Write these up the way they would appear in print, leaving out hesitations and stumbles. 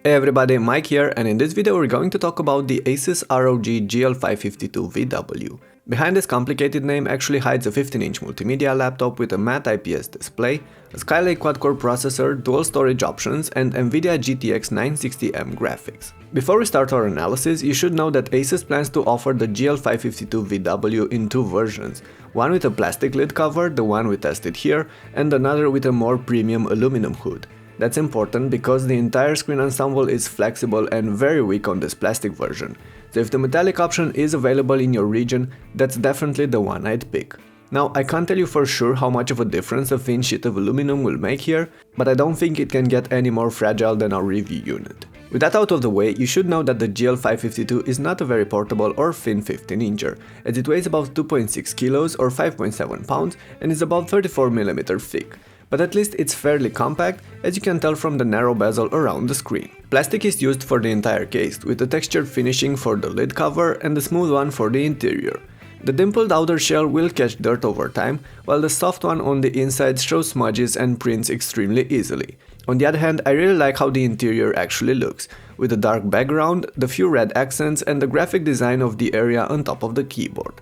Hey everybody, Mike here, and in this video we're going to talk about the Asus ROG GL552VW. Behind this complicated name actually hides a 15-inch multimedia laptop with a matte IPS display, a Skylake quad-core processor, dual storage options, and Nvidia GTX 960M graphics. Before we start our analysis, you should know that Asus plans to offer the GL552VW in two versions, one with a plastic lid cover, the one we tested here, and another with a more premium aluminum hood. That's important because the entire screen ensemble is flexible and very weak on this plastic version, so if the metallic option is available in your region, that's definitely the one I'd pick. Now, I can't tell you for sure how much of a difference a thin sheet of aluminum will make here, but I don't think it can get any more fragile than our review unit. With that out of the way, you should know that the GL552 is not a very portable or thin 15-incher, as it weighs about 2.6 kilos or 5.7 pounds and is about 34mm thick. But at least it's fairly compact, as you can tell from the narrow bezel around the screen. Plastic is used for the entire case, with a textured finishing for the lid cover and a smooth one for the interior. The dimpled outer shell will catch dirt over time, while the soft one on the inside shows smudges and prints extremely easily. On the other hand, I really like how the interior actually looks, with a dark background, the few red accents and the graphic design of the area on top of the keyboard.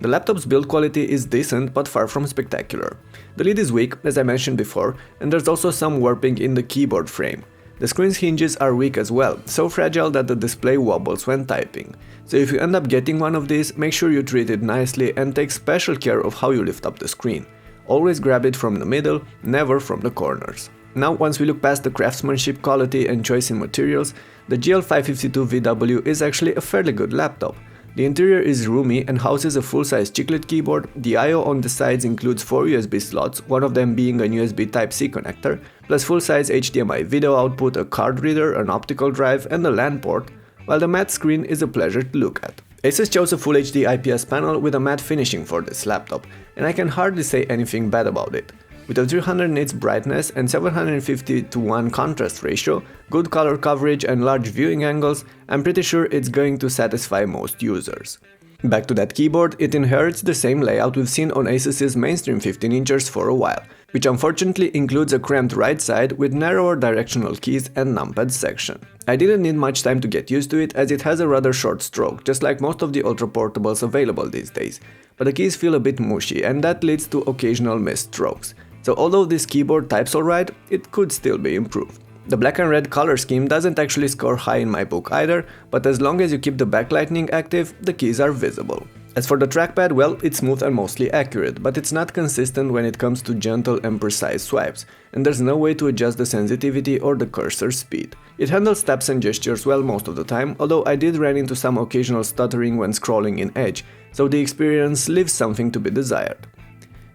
The laptop's build quality is decent but far from spectacular. The lid is weak, as I mentioned before, and there's also some warping in the keyboard frame. The screen's hinges are weak as well, so fragile that the display wobbles when typing. So if you end up getting one of these, make sure you treat it nicely and take special care of how you lift up the screen. Always grab it from the middle, never from the corners. Now, once we look past the craftsmanship, quality and choice in materials, the GL552VW is actually a fairly good laptop. The interior is roomy and houses a full-size chiclet keyboard. The I/O on the sides includes 4 USB slots, one of them being an USB Type-C connector, plus full-size HDMI video output, a card reader, an optical drive and a LAN port, while the matte screen is a pleasure to look at. Asus chose a Full HD IPS panel with a matte finishing for this laptop, and I can hardly say anything bad about it. With a 300 nits brightness and 750:1 contrast ratio, good color coverage and large viewing angles, I'm pretty sure it's going to satisfy most users. Back to that keyboard, it inherits the same layout we've seen on Asus's mainstream 15-inchers for a while, which unfortunately includes a cramped right side with narrower directional keys and numpad section. I didn't need much time to get used to it, as it has a rather short stroke, just like most of the ultra portables available these days, but the keys feel a bit mushy and that leads to occasional missed strokes. So although this keyboard types alright, it could still be improved. The black and red color scheme doesn't actually score high in my book either, but as long as you keep the backlighting active, the keys are visible. As for the trackpad, well, it's smooth and mostly accurate, but it's not consistent when it comes to gentle and precise swipes, and there's no way to adjust the sensitivity or the cursor speed. It handles taps and gestures well most of the time, although I did run into some occasional stuttering when scrolling in Edge, so the experience leaves something to be desired.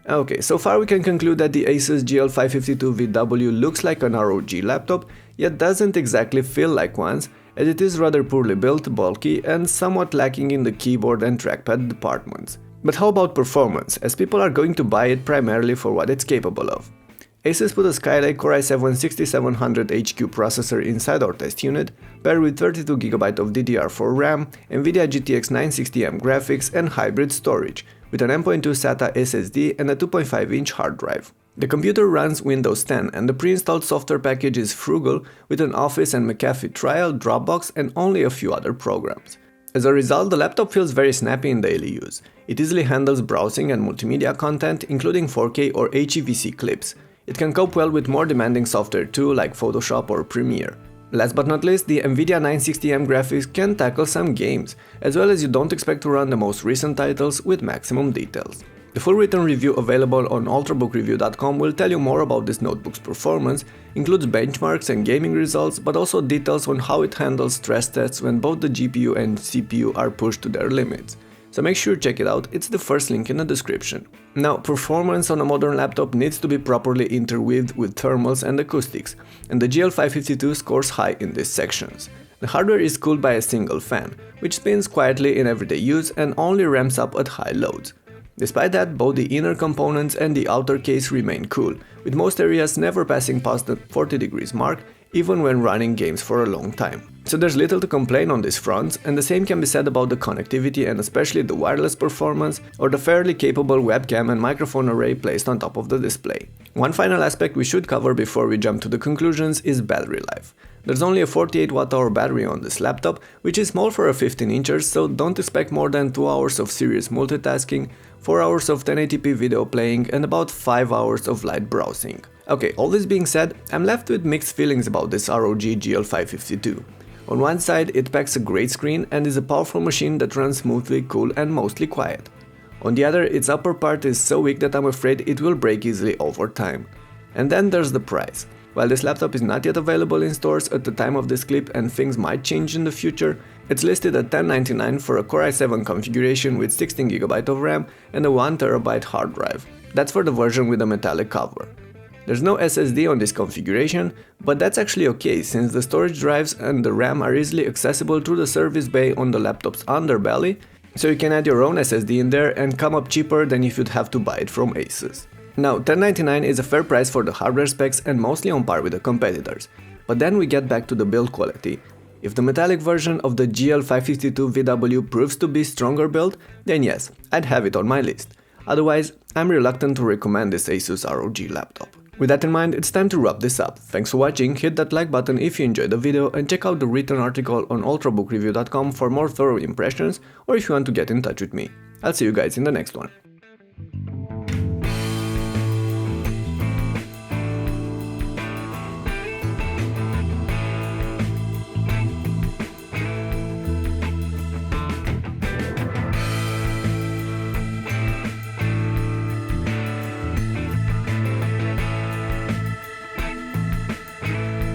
Okay, so far we can conclude that the Asus GL552VW looks like an ROG laptop, yet doesn't exactly feel like one, as it is rather poorly built, bulky, and somewhat lacking in the keyboard and trackpad departments. But how about performance, as people are going to buy it primarily for what it's capable of? Asus put a Skylake Core i7-6700HQ processor inside our test unit, paired with 32GB of DDR4 RAM, Nvidia GTX 960M graphics and hybrid storage, with an M.2 SATA SSD and a 2.5-inch hard drive. The computer runs Windows 10 and the pre-installed software package is frugal, with an Office and McAfee trial, Dropbox and only a few other programs. As a result, the laptop feels very snappy in daily use. It easily handles browsing and multimedia content, including 4K or HEVC clips. It can cope well with more demanding software too, like Photoshop or Premiere. Last but not least, the Nvidia 960M graphics can tackle some games, as well as you don't expect to run the most recent titles with maximum details. The full written review available on ultrabookreview.com will tell you more about this notebook's performance, includes benchmarks and gaming results, but also details on how it handles stress tests when both the GPU and CPU are pushed to their limits. So make sure to check it out, it's the first link in the description. Now, performance on a modern laptop needs to be properly interweaved with thermals and acoustics, and the GL552 scores high in these sections. The hardware is cooled by a single fan, which spins quietly in everyday use and only ramps up at high loads. Despite that, both the inner components and the outer case remain cool, with most areas never passing past the 40 degrees mark, even when running games for a long time. So there's little to complain on these fronts, and the same can be said about the connectivity and especially the wireless performance, or the fairly capable webcam and microphone array placed on top of the display. One final aspect we should cover before we jump to the conclusions is battery life. There's only a 48 Wh battery on this laptop, which is small for a 15-incher, so don't expect more than 2 hours of serious multitasking, 4 hours of 1080p video playing and about 5 hours of light browsing. Okay, all this being said, I'm left with mixed feelings about this ROG GL552. On one side, it packs a great screen and is a powerful machine that runs smoothly, cool and mostly quiet. On the other, its upper part is so weak that I'm afraid it will break easily over time. And then there's the price. While this laptop is not yet available in stores at the time of this clip and things might change in the future, it's listed at $1099 for a Core i7 configuration with 16GB of RAM and a 1TB hard drive. That's for the version with a metallic cover. There's no SSD on this configuration, but that's actually okay since the storage drives and the RAM are easily accessible through the service bay on the laptop's underbelly, so you can add your own SSD in there and come up cheaper than if you'd have to buy it from Asus. Now, $1099 is a fair price for the hardware specs and mostly on par with the competitors, but then we get back to the build quality. If the metallic version of the GL552VW proves to be stronger build, then yes, I'd have it on my list. Otherwise, I'm reluctant to recommend this Asus ROG laptop. With that in mind, it's time to wrap this up. Thanks for watching, hit that like button if you enjoyed the video and check out the written article on ultrabookreview.com for more thorough impressions or if you want to get in touch with me. I'll see you guys in the next one.